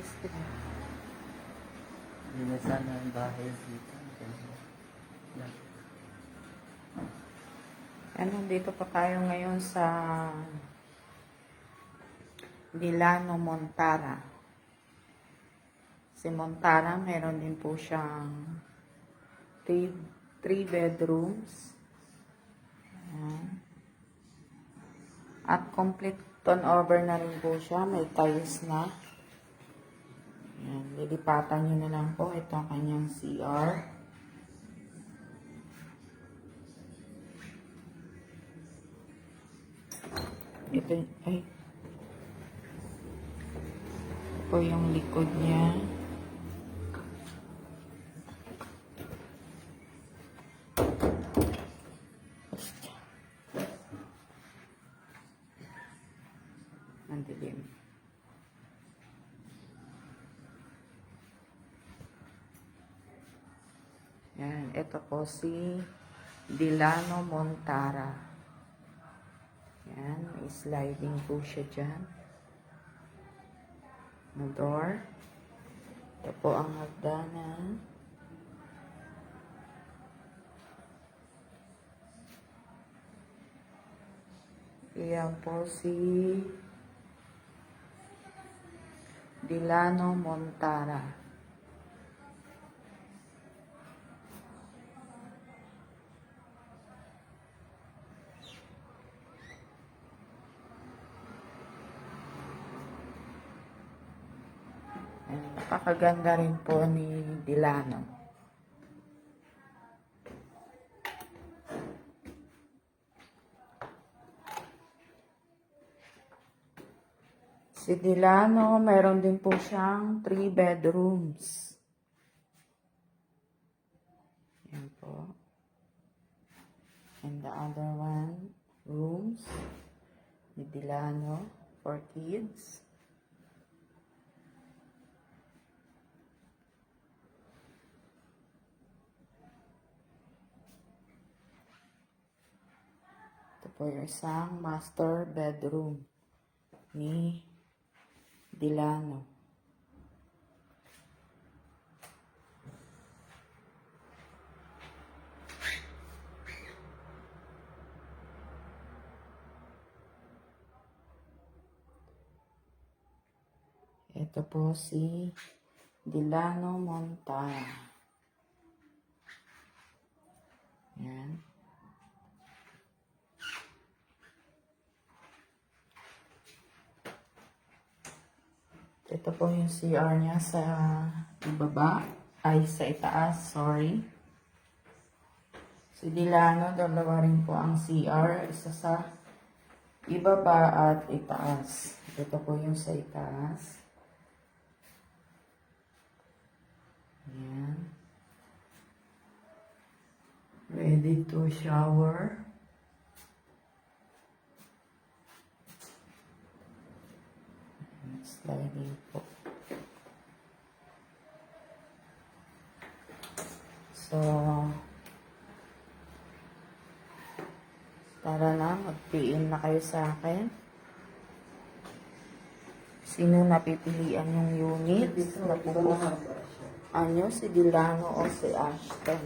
plastic. Hindi na sana ang bahay dito. Nandito pa tayo ngayon sa Delano Montara. Si Montara, meron din po siyang 3 bedrooms. Ayan. At complete turnover na rin po siya. May tiles na. Ayan. Lilipatan nyo na lang po. Ito ang kanyang CR. Ito, ay. Ito po yung likod niya. Nandilim. Yan, ito po si Delano Montara. Yan, may sliding po siya dyan. Na door. Ito po ang hagdanan. Yan po si Delano Montara. Napakaganda rin po ni Delano. Si Delano, meron din po siyang 3 bedrooms. Yan po. And the other one, rooms. Ni Delano, for kids. Ito po yung isang master bedroom ni Delano. Ito po si Delano Montara. Yan. Ito po yung CR niya sa ibaba. Ay, sa itaas. Sorry. Si Delano, dalawa rin po ang CR. Isa sa ibaba at itaas. Ito po yung sa itaas. Ayan. Ready to shower. Sliding po. So, tara na, mag-PM na kayo sa akin. Sino napipilian yung unit? Na pupuhan nyo, si Delano o si Ashton?